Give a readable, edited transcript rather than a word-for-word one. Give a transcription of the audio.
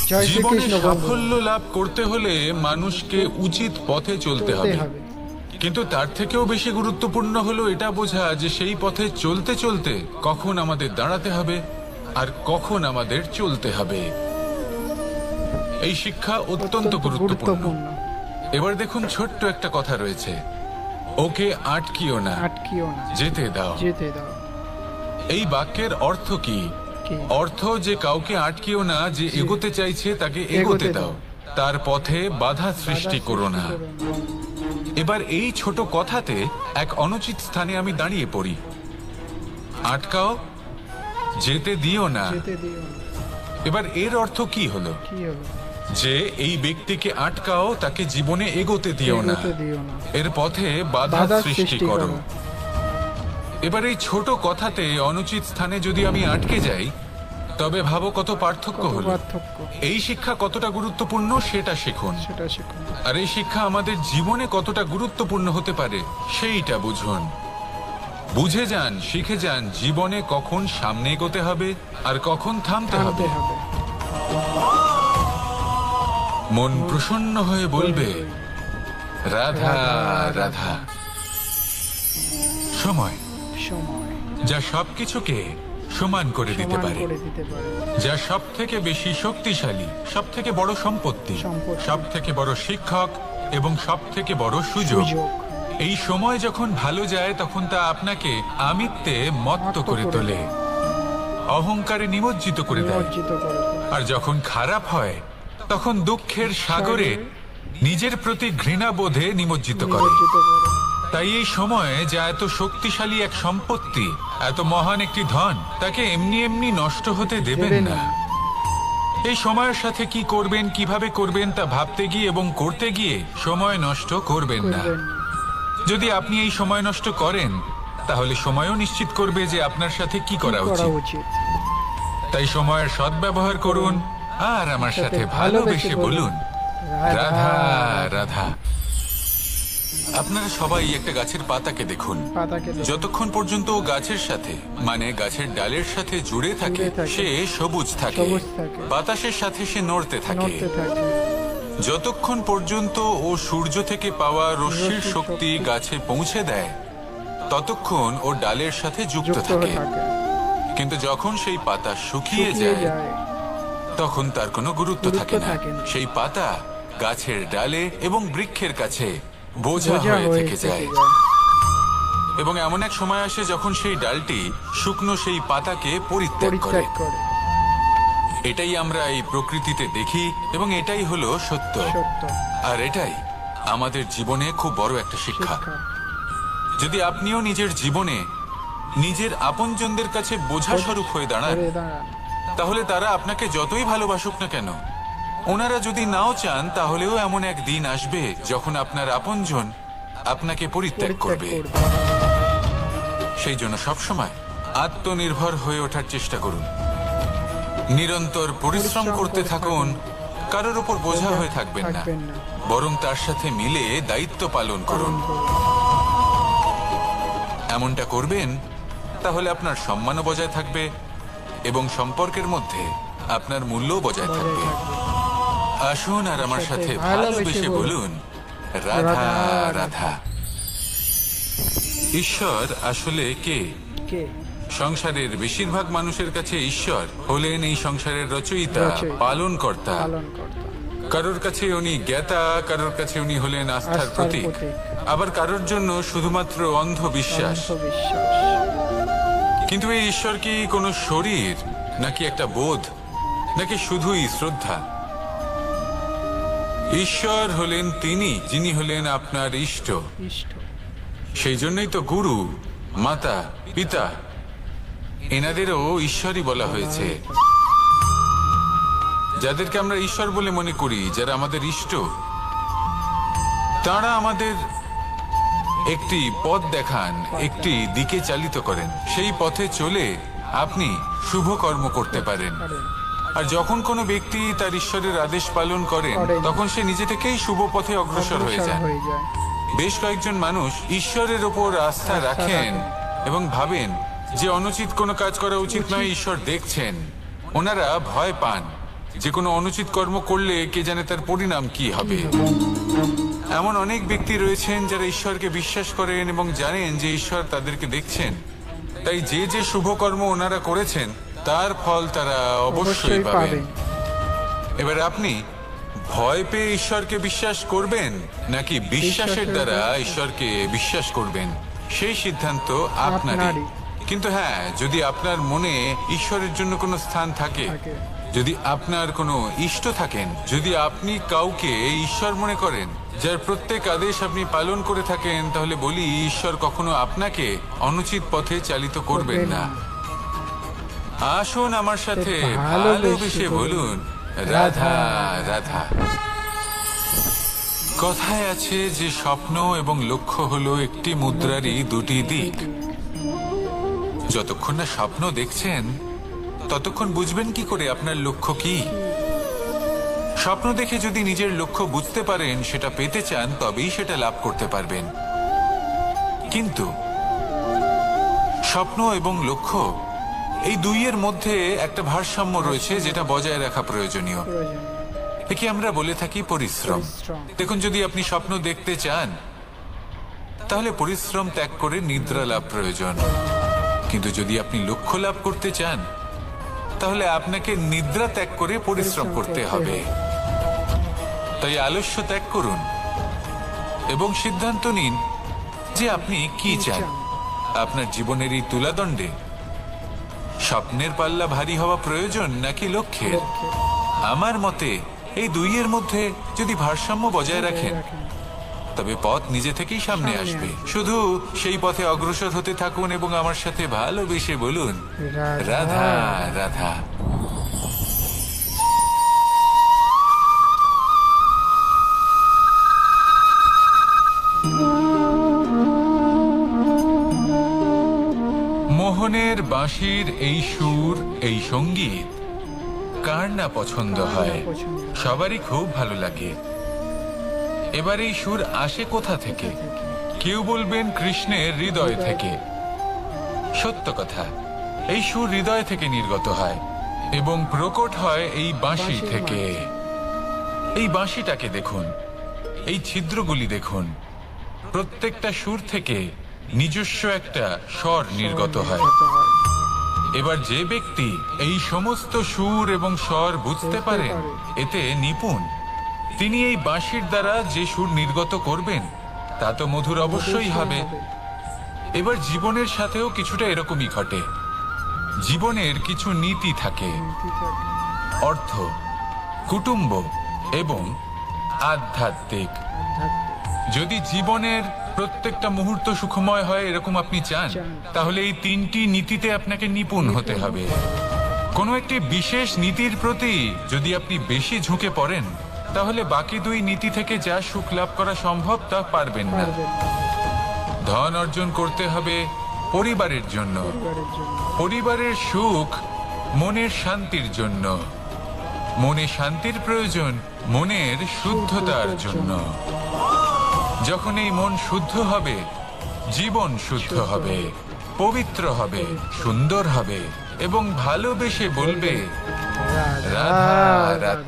জীবনে সাফল্য লাভ করতে হলে মানুষকে উচিত পথে চলতে হবে, কিন্তু তার থেকেও বেশি গুরুত্বপূর্ণ হলো এটা বোঝা যে সেই পথে চলতে চলতে কখন আমাদের দাঁড়াতে হবে আর কখন আমাদের চলতে হবে। এই শিক্ষা অত্যন্ত গুরুত্বপূর্ণ। এবার দেখুন, ছোট্ট একটা কথা রয়েছে, ওকে আটকিও না, যেতে দাও। এই বাক্যের অর্থ কি? অর্থ যে কাউকে আটকিও না, যে এগোতে চাইছে তাকে এগোতে দাও, তার পথে বাধা সৃষ্টি করো না। এবার এই ছোট কথাতে এক অনুচিত স্থানে আমি দাঁড়িয়ে পড়ি। আটকাও, যেতে দিও না। এবার এর অর্থ কি হলো? যে এই ব্যক্তিকে আটকাও, তাকে জীবনে এগোতে দিও না, এর পথে বাধা সৃষ্টি করো। এবার এই ছোট কথাতে অনুচিত স্থানে যদি আমি আটকে যাই, তবে ভাবো কত পার্থক্য হলো। এই শিক্ষা কতটা গুরুত্বপূর্ণ সেটা শিখুন, আর এই শিক্ষা আমাদের জীবনে কতটা গুরুত্বপূর্ণ হতে পারে সেইটা বুঝুন। বুঝে যান, শিখে যান জীবনে কখন সামনে এগোতে হবে আর কখন থামতে হবে। মন প্রসন্ন হয়ে বলবে রাধা রাধা। সময় যা সবকিছুকে সমান করে দিতে পারে, যা সব থেকে বেশি শক্তিশালী, সব থেকে বড় সম্পত্তি, সব থেকে বড় শিক্ষক এবং সব থেকে বড় সুযোগ। এই সময় যখন ভালো যায় তখন তা আপনাকে আমিত্বে মত্ত করে তোলে, অহংকারে নিমজ্জিত করে দেয়। আর যখন খারাপ হয় তখন দুঃখের সাগরে নিজের প্রতি ঘৃণাবোধে নিমজ্জিত করে। তাই এই সময়ে যা এত শক্তিশালী এক সম্পত্তি, এত মহান একটি ধন, তাকে এমনি এমনি নষ্ট হতে দেবেন না। এই সময়ের সাথে কি করবেন, কিভাবে করবেন তা ভাবতে গিয়ে এবং করতে গিয়ে সময় নষ্ট করবেন না। যদি আপনি এই সময় নষ্ট করেন, তাহলে সময়ও নিশ্চিত করবে যে আপনার সাথে কি করা উচিত। তাই সময়ের সদ্ব্যবহার করুন আর আমার সাথে ভালোবেসে বলুন রাধা রাধা। আপনারা সবাই একটা গাছের পাতাকে দেখুন, যতক্ষণ পর্যন্ত ও গাছের সাথে, মানে গাছের ডালের সাথে জুড়ে থাকে, সে সবুজ থাকে, বাতাসের সাথে সে নড়তে থাকে। যতক্ষণ পর্যন্ত ও সূর্য থেকে পাওয়া রশ্মির শক্তি গাছে পৌঁছে দেয়, ততক্ষণ ও ডালের সাথে যুক্ত থাকে। কিন্তু যখন সেই পাতা শুকিয়ে যায়, তখন তার কোনো গুরুত্ব থাকে না। সেই পাতা গাছের ডালে এবং বৃক্ষের কাছে বোঝা হয়ে থেকে যায়। এবং এমন এক সময় আসে যখন সেই ডালটি শুকনো সেই পাতাকে পরিত্যাগ করে। এটাই আমরা এই প্রকৃতিতে দেখি এবং এটাই হলো সত্য। আর এটাই আমাদের জীবনে খুব বড় একটা শিক্ষা। যদি আপনিও নিজের জীবনে নিজের আপনজনদের কাছে বোঝা স্বরূপ হয়ে দাঁড়ান, তাহলে তারা আপনাকে যতই ভালোবাসুক না কেন, ওনারা যদি নাও চান, তাহলেও এমন এক দিন আসবে যখন আপনার আপনজন আপনাকে পরিত্যাগ করবে। সেই জন্য সবসময় আত্মনির্ভর হয়ে ওঠার চেষ্টা করুন, নিরন্তর পরিশ্রম করতে থাকুন। কারোর উপর বোঝা হয়ে থাকবেন না, বরং তার সাথে মিলে দায়িত্ব পালন করুন। এমনটা করবেন, তাহলে আপনার সম্মানও বজায় থাকবে এবং সম্পর্কের মধ্যে আপনার মূল্যও বজায় থাকবে। আসুন আর আমার সাথে ভালোবেসে বলুন রাধা রাধা। ঈশ্বর আসলে কে? সংসারের বেশিরভাগ মানুষের কাছে ঈশ্বর হলেন এই সংসারের রচয়িতা, পালনকর্তা। কারোর কাছে উনি জ্ঞাতা, কারোর কাছে উনি হলেন আস্থার প্রতীক, আবার কারোর জন্য শুধুমাত্র অন্ধবিশ্বাস। কিন্তু এই ঈশ্বর কি কোনো শরীর, নাকি একটা বোধ, নাকি শুধুই শ্রদ্ধা? ঈশ্বর হলেন তিনি যিনি হলেন আপনার ইষ্ট। সেই জন্যই তো গুরু, মাতা, পিতা এনাদেরও ঈশ্বরই বলা হয়েছে। যাদেরকে আমরা ঈশ্বর বলে মনে করি, যারা আমাদের ইষ্ট, তারা আমাদের একটি পথ দেখান, একটি দিকে চালিত করেন। সেই পথে চলে আপনি শুভ কর্ম করতে পারেন। আর যখন কোনো ব্যক্তি তার ঈশ্বরের আদেশ পালন করেন, তখন সে নিজে থেকেই শুভ পথে অগ্রসর হয়ে যায়। বেশ কয়েকজন মানুষ ঈশ্বরের ওপর আস্থা রাখেন এবং ভাবেন যে অনুচিত কোনো কাজ করা উচিত নয়, ঈশ্বর দেখছেন। ওনারা ভয় পান যে কোনো অনুচিত কর্ম করলে কে জানে তার পরিণাম কি হবে। এমন অনেক ব্যক্তি রয়েছেন যারা ঈশ্বরকে বিশ্বাস করেন এবং জানেন যে ঈশ্বর তাদেরকে দেখছেন, তাই যে যে শুভ কর্ম ওনারা করেছেন তার ফল তারা অবশ্যই পাবেন। এবার আপনি ভয় পেয়ে ঈশ্বরকে বিশ্বাস করবেন নাকি বিশ্বাসের দ্বারা ঈশ্বরকে বিশ্বাস করবেন, সেই সিদ্ধান্ত আপনারই। কিন্তু হ্যাঁ, যদি আপনার মনে ঈশ্বরের জন্য কোনো স্থান থাকে, যদি আপনার কোনো ইষ্ট থাকেন, যদি আপনি কাউকে ঈশ্বর মনে করেন যার প্রত্যেক আদেশ আপনি পালন করে থাকেন, তাহলে বলি ঈশ্বর কখনো আপনাকে অনুচিত পথে চালিত করবেন না। আসুন আমার সাথে ভালোবেসে বলুন, রাধা রাধা। কথায় আছে যে স্বপ্ন এবং লক্ষ্য হলো একটি মুদ্রারই দুটি দিক। যতক্ষণ না স্বপ্ন দেখছেন ততক্ষণ বুঝবেন কি করে আপনার লক্ষ্য কি। স্বপ্ন দেখে যদি নিজের লক্ষ্য বুঝতে পারেন, সেটা পেতে চান, তবেই সেটা লাভ করতে পারবেন। কিন্তু স্বপ্ন এবং লক্ষ্য এই দুইয়ের মধ্যে একটা ভারসাম্য রয়েছে যেটা বজায় রাখা প্রয়োজনীয়। একে আমরা বলে থাকি পরিশ্রম। দেখুন, যদি আপনি স্বপ্ন দেখতে চান তাহলে পরিশ্রম ত্যাগ করে নিদ্রা লাভ প্রয়োজন। কিন্তু যদি আপনি লক্ষ্য লাভ করতে চান তাহলে আপনাকে নিদ্রা ত্যাগ করে পরিশ্রম করতে হবে। তাই আলস্য ত্যাগ করুন এবং সিদ্ধান্ত নিন যে আপনি কি চান। আপনার জীবনের এই তুলাদণ্ডে স্বপ্নের পাল্লা ভারী হওয়া প্রয়োজন নাকি লক্ষ্যের? আমার মতে এই দুইয়ের মধ্যে যদি ভারসাম্য বজায় রাখেন তবে পথ নিজে থেকেই সামনে আসবে। শুধু সেই পথে অগ্রসর হতে থাকুন এবং আমার সাথে ভালোবেসে বলুন, রাধা রাধা। মোহনের বাঁশির এই সুর, এই সঙ্গীত কার না পছন্দ হয়? সবারই খুব ভালো লাগে। এবার এই সুর আসে কোথা থেকে? কেউ বলবেন কৃষ্ণের হৃদয় থেকে। সত্য কথা, এই সুর হৃদয় থেকে নির্গত হয় এবং প্রকট হয় এই বাঁশি থেকে। এই বাঁশিটাকে দেখুন, এই ছিদ্রগুলি দেখুন, প্রত্যেকটা সুর থেকে নিজস্ব একটা স্বর নির্গত হয়। এবার যে ব্যক্তি এই সমস্ত সুর এবং স্বর বুঝতে পারেন, এতে নিপুণ, তিনি এই বাঁশির দ্বারা যে সুর নির্গত করবেন তা তো মধুর অবশ্যই হবে। এবার জীবনের সাথেও কিছুটা এরকমই ঘটে। জীবনের কিছু নীতি থাকে, অর্থ, কুটুম্ব এবং আধ্যাত্মিক। যদি জীবনের প্রত্যেকটা মুহূর্ত সুখময় হয় এরকম আপনি চান, তাহলে এই তিনটি নীতিতে আপনাকে নিপুণ হতে হবে। কোনো একটি বিশেষ নীতির প্রতি যদি আপনি বেশি ঝুঁকে পড়েন তাহলে বাকি দুই নীতি থেকে যা সুখ লাভ করা সম্ভব তা পারবেন না। ধন অর্জন করতে হবে পরিবারের জন্য, পরিবারের সুখ মনের শান্তির জন্য, মনে শান্তির প্রয়োজন মনের শুদ্ধতার জন্য। যখন এই মন শুদ্ধ হবে, জীবন শুদ্ধ হবে, পবিত্র হবে, সুন্দর হবে এবং ভালোবেসে বলবে, রাধা রাধা।